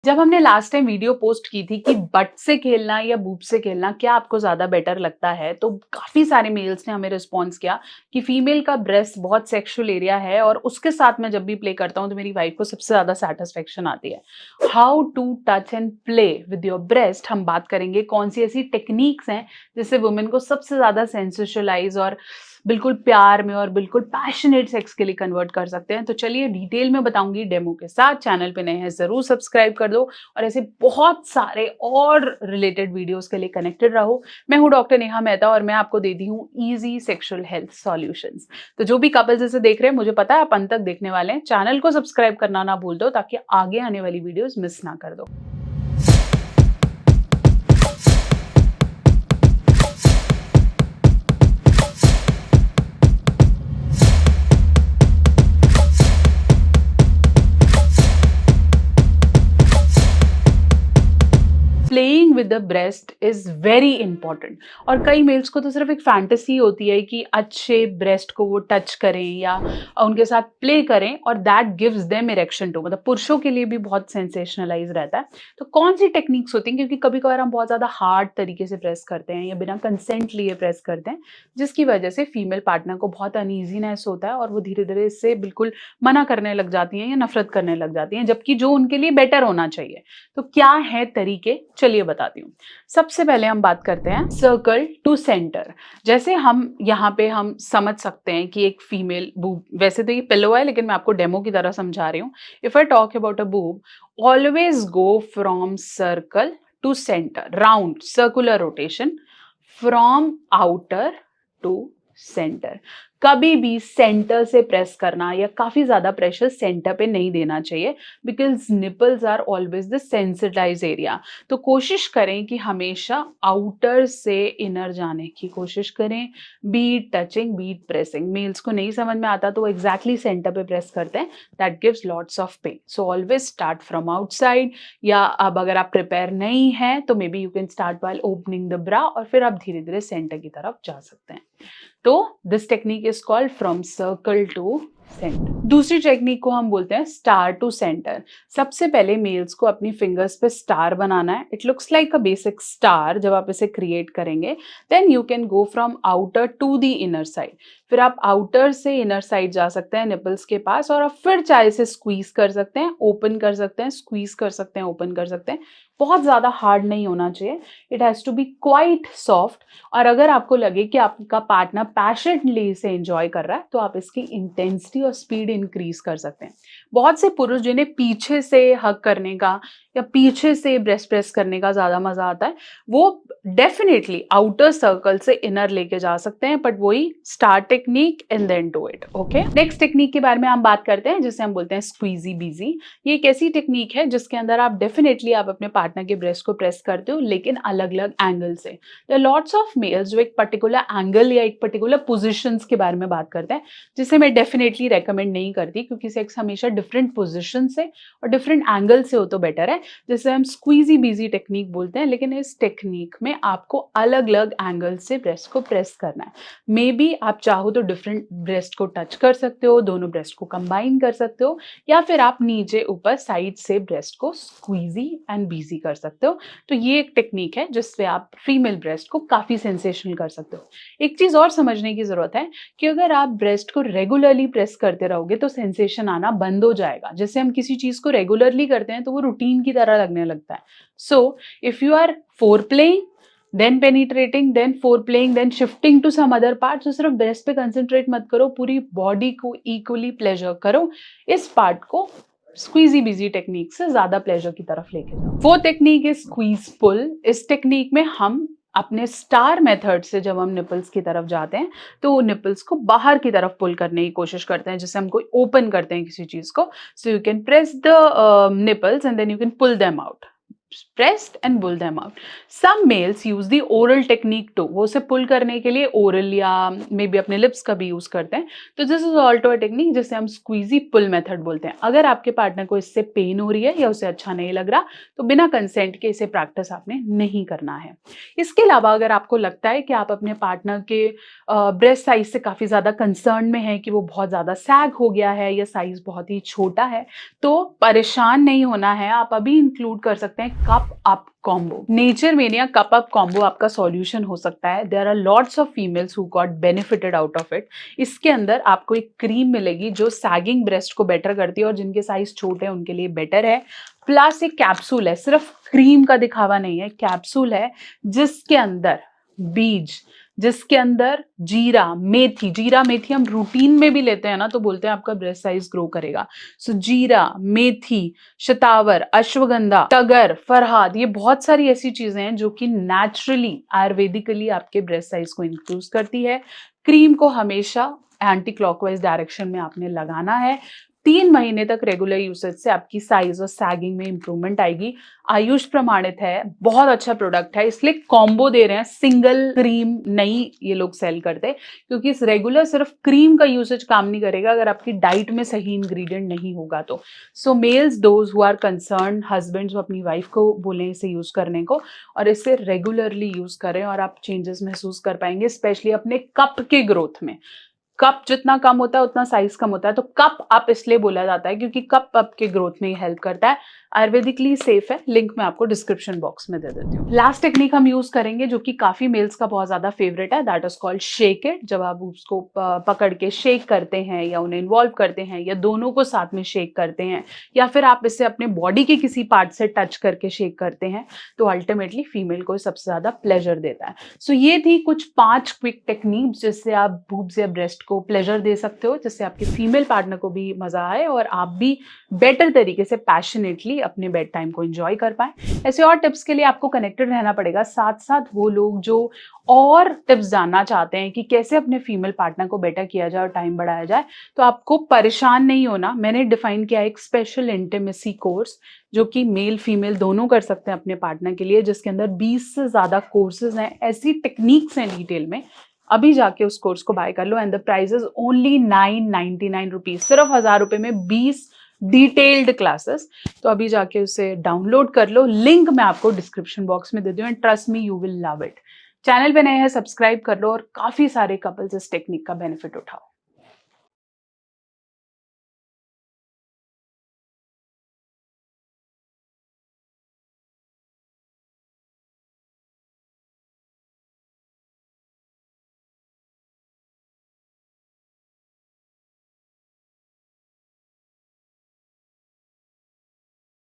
जब हमने last time video post की थी कि बट से खेलना या बूब से खेलना क्या आपको ज़्यादा बेटर लगता है, तो काफ़ी सारे मेल्स ने हमें रिस्पॉन्स किया कि फीमेल का ब्रेस्ट बहुत सेक्सुअल एरिया है और उसके साथ मैं जब भी प्ले करता हूँ तो मेरी वाइफ को सबसे ज़्यादा सैटिस्फैक्शन आती है। How to touch and play with your breast हम बात करेंगे, कौन सी ऐसी टेक्निक्स हैं जिससे वुमेन को सबसे ज़्यादा सेंसेशलाइज और बिल्कुल प्यार में और बिल्कुल पैशनेट सेक्स के लिए कन्वर्ट कर सकते हैं। तो चलिए डिटेल में बताऊंगी डेमो के साथ। चैनल पे नए हैं ज़रूर सब्सक्राइब कर दो और ऐसे बहुत सारे और रिलेटेड वीडियोस के लिए कनेक्टेड रहो। मैं हूं डॉक्टर नेहा मेहता और मैं आपको देती हूँ इजी सेक्सुअल हेल्थ सॉल्यूशंस। तो जो भी कपल्स इसे देख रहे हैं, मुझे पता है आप अंत तक देखने वाले हैं। चैनल को सब्सक्राइब करना ना भूल दो ताकि आगे आने वाली वीडियोस मिस ना कर दो। Playing with the breast is very important. और कई मेल्स को तो सिर्फ एक फैंटेसी होती है कि अच्छे ब्रेस्ट को वो टच करें या उनके साथ प्ले करें और that gives them erection to, मतलब पुरुषों के लिए भी बहुत सेंसेशनलाइज रहता है। तो कौन सी टेक्निक्स होती हैं, क्योंकि कभी कभार हम बहुत ज़्यादा हार्ड तरीके से प्रेस करते हैं या बिना कंसेंट लिए प्रेस करते हैं, जिसकी वजह से फीमेल पार्टनर को बहुत अनईजीनेस होता है और वो धीरे धीरे इससे बिल्कुल मना करने लग जाती हैं या नफरत करने लग जाती हैं, जबकि जो उनके लिए बेटर होना चाहिए। तो क्या है तरीके, चलिए बताती हूँ। सबसे पहले हम बात करते हैं सर्कल टू सेंटर। जैसे हम यहाँ पे हम समझ सकते हैं कि एक फीमेल बूब, वैसे तो ये पिलो है लेकिन मैं आपको डेमो की तरह समझा रही हूँ। If I talk about a boob, always go from circle to centre, round circular rotation from outer to centre. कभी भी सेंटर से प्रेस करना या काफी ज्यादा प्रेशर सेंटर पे नहीं देना चाहिए, because nipples are always the sensitise area. तो कोशिश करें कि हमेशा आउटर से इनर जाने की कोशिश करें, beat touching beat pressing. Males को नहीं समझ में आता तो वो एग्जैक्टली सेंटर पे प्रेस करते हैं, that gives lots of pain. So always start from outside, या अब अगर आप प्रिपेयर नहीं है तो maybe you can start while opening the bra और फिर आप धीरे धीरे सेंटर की तरफ जा सकते हैं। तो this technique is called from circle to center. दूसरी टेक्निक को हम बोलते हैं स्टार टू सेंटर। सबसे पहले मेल्स को अपनी फिंगर्स पे स्टार बनाना है। It looks like a basic star. जब आप इसे क्रिएट करेंगे then you can go from outer to the inner side. फिर आप आउटर से इनर साइड जा सकते हैं निपल्स के पास, और आप फिर चाहे इसे स्क्वीज कर सकते हैं, ओपन कर सकते हैं, स्क्वीज कर सकते हैं, ओपन कर सकते हैं। बहुत ज्यादा हार्ड नहीं होना चाहिए, it has to be quite soft. और अगर आपको लगे कि आपका पार्टनर पैशनेटली इसे एंजॉय कर रहा है तो आप इसकी इंटेंसिटी और स्पीड इंक्रीज कर सकते हैं। बहुत से पुरुष जिन्हें पीछे से हग करने का या पीछे से ब्रेस्ट प्रेस करने का ज्यादा मजा आता है, वो डेफिनेटली आउटर सर्कल से इनर लेके जा सकते हैं, बट वही star technique and then do it. Okay, next technique के बारे में हम बात करते हैं जिसे हम बोलते हैं स्क्वीजी बीजी। ये एक ऐसी टेक्निक है जिसके अंदर आप डेफिनेटली आप अपने पार्टनर के ब्रेस्ट को प्रेस करते हो, लेकिन अलग अलग एंगल से। लॉट्स ऑफ मेल्स जो एक पर्टिकुलर एंगल या एक पर्टिकुलर पोजीशंस के बारे में बात करते हैं, जिसे मैं डेफिनेटली रेकमेंड नहीं करती, क्योंकि सेक्स हमेशा डिफरेंट पोजीशन से और डिफरेंट एंगल से हो तो बेटर है, जिसे हम स्क्वीजी बीजी टेक्निक बोलते हैं। लेकिन इस टेक्निक में आपको अलग अलग एंगल से ब्रेस्ट को प्रेस करना है। मे बी आप चाहो तो डिफरेंट ब्रेस्ट को टच कर सकते हो, दोनों ब्रेस्ट को कंबाइन कर सकते हो, या फिर आप नीचे ऊपर साइड से ब्रेस्ट को स्क्वीजी एंड बीजी कर सकते हो। तो ये एक टेक्निक है जिससे आप फीमेल ब्रेस्ट को काफी सेंसेशनल कर सकते हो। एक चीज और समझने की जरूरत है कि अगर आप ब्रेस्ट को रेगुलरली प्रेस करते रहोगे तो सेंसेशन आना बंद हो जाएगा। जैसे हम किसी चीज को रेगुलरली करते हैं तो वो रूटीन की तरह लगने लगता है। So if you are foreplaying, then penetrating, then foreplaying, then shifting to some other part, तो सिर्फ ब्रेस्ट पे कंसंट्रेट मत करो, पूरी बॉडी को इक्वली प्लेजर करो। इस पार्ट को स्क्वीजी बीजी टेक्निक से ज्यादा प्लेजर की तरफ लेके जाओ। वो टेक्निक इज स्क्वीज पुल। इस टेक्निक में हम अपने स्टार मेथड से जब हम निपल्स की तरफ जाते हैं तो निपल्स को बाहर की तरफ पुल करने की कोशिश करते हैं, जैसे हम कोई ओपन करते हैं किसी चीज को। So you can press the nipples and then you can pull them out. breast and pull them out. Some males use the oral technique too. वो उसे पुल करने के लिए ओरल या मे बी अपने लिप्स का भी यूज करते हैं. तो this is also a technique जिसे हम स्क्वीजी पुल मेथड बोलते हैं. अगर आपके पार्टनर को इससे पेन हो रही है या उसे अच्छा नहीं लग रहा तो बिना कंसेंट के इसे प्रैक्टिस आपने नहीं करना है. इसके अलावा अगर आपको लगता है कि आप अपने पार्टनर के ब्रेस्ट साइज से काफी ज्यादा कंसर्न में है कि वो बहुत ज्यादा सैग हो गया है या साइज बहुत ही छोटा है, तो परेशान नहीं होना है. आप अभी इंक्लूड कर सकते हैं cup up combo. Nature mania cup up combo आपका सॉल्यूशन हो सकता है. There are lots of females who got benefited out of it. इसके अंदर आपको एक क्रीम मिलेगी जो सैगिंग ब्रेस्ट को बेटर करती है और जिनके साइज छोटे हैं उनके लिए बेटर है. प्लस एक कैप्सूल है, सिर्फ क्रीम का दिखावा नहीं है, कैप्सूल है जिसके अंदर बीज, जिसके अंदर जीरा मेथी हम रूटीन में भी लेते हैं ना, तो बोलते हैं आपका ब्रेस्ट साइज ग्रो करेगा. सो जीरा, मेथी, शतावर, अश्वगंधा, तगर, फरहाद, ये बहुत सारी ऐसी चीजें हैं जो कि नेचुरली आयुर्वेदिकली आपके ब्रेस्ट साइज को इंक्रीज करती है. क्रीम को हमेशा एंटी क्लॉकवाइज डायरेक्शन में आपने लगाना है. 3 महीने तक रेगुलर यूसेज से आपकी साइज और सैगिंग में इंप्रूवमेंट आएगी. आयुष प्रमाणित है, बहुत अच्छा प्रोडक्ट है, इसलिए कॉम्बो दे रहे हैं, सिंगल क्रीम नहीं ये लोग सेल करते, क्योंकि इस रेगुलर सिर्फ क्रीम का यूसेज काम नहीं करेगा अगर आपकी डाइट में सही इंग्रेडिएंट नहीं होगा तो. So males those who are concern, husbands अपनी वाइफ को बोलें इसे यूज करने को और इसे रेगुलरली यूज करें और आप चेंजेस महसूस कर पाएंगे, स्पेशली अपने कप के ग्रोथ में. कप जितना कम होता है उतना साइज कम होता है, तो कप अप इसलिए बोला जाता है क्योंकि कप अप के ग्रोथ में हेल्प करता है. आयुर्वेदिकली सेफ है, लिंक मैं आपको डिस्क्रिप्शन बॉक्स में दे देती हूँ. लास्ट टेक्निक हम यूज करेंगे जो कि काफी मेल्स का बहुत ज्यादा फेवरेट है, that is called shake it. जब आप उसको पकड़ के शेक करते हैं या उन्हें इन्वॉल्व करते हैं या दोनों को साथ में शेक करते हैं या फिर आप इसे अपने बॉडी के किसी पार्ट से टच करके शेक करते हैं, तो अल्टीमेटली फीमेल को सबसे ज्यादा प्लेजर देता है. सो ये थी कुछ 5 क्विक टेक्निक्स जिससे आप बूब्स या ब्रेस्ट को प्लेजर दे सकते हो, जिससे आपके फीमेल पार्टनर को भी मजा आए और आप भी बेटर तरीके से पैशनेटली अपने बेड टाइम को एंजॉय कर पाए. ऐसे और टिप्स के लिए आपको कनेक्टेड रहना पड़ेगा. साथ साथ वो लोग जो और टिप्स जानना चाहते हैं कि कैसे अपने फीमेल पार्टनर को बेटर किया जाए और टाइम बढ़ाया जाए, तो आपको परेशान नहीं होना. मैंने डिफाइन किया एक स्पेशल इंटीमेसी कोर्स जो कि मेल फीमेल दोनों कर सकते हैं अपने पार्टनर के लिए, जिसके अंदर 20 से ज्यादा कोर्सेज हैं, ऐसी टेक्निक्स हैं डिटेल में. अभी जाके उस कोर्स को बाय कर लो and the price is only 999 rupees. सिर्फ 1000 रुपए में 20 डिटेल्ड क्लासेस. तो अभी जाके उसे डाउनलोड कर लो, लिंक मैं आपको डिस्क्रिप्शन बॉक्स में दे दूं and trust me you will love it. Channel पे नए हैं, सब्सक्राइब कर लो और काफी सारे कपल्स इस टेक्निक का बेनिफिट उठाओ.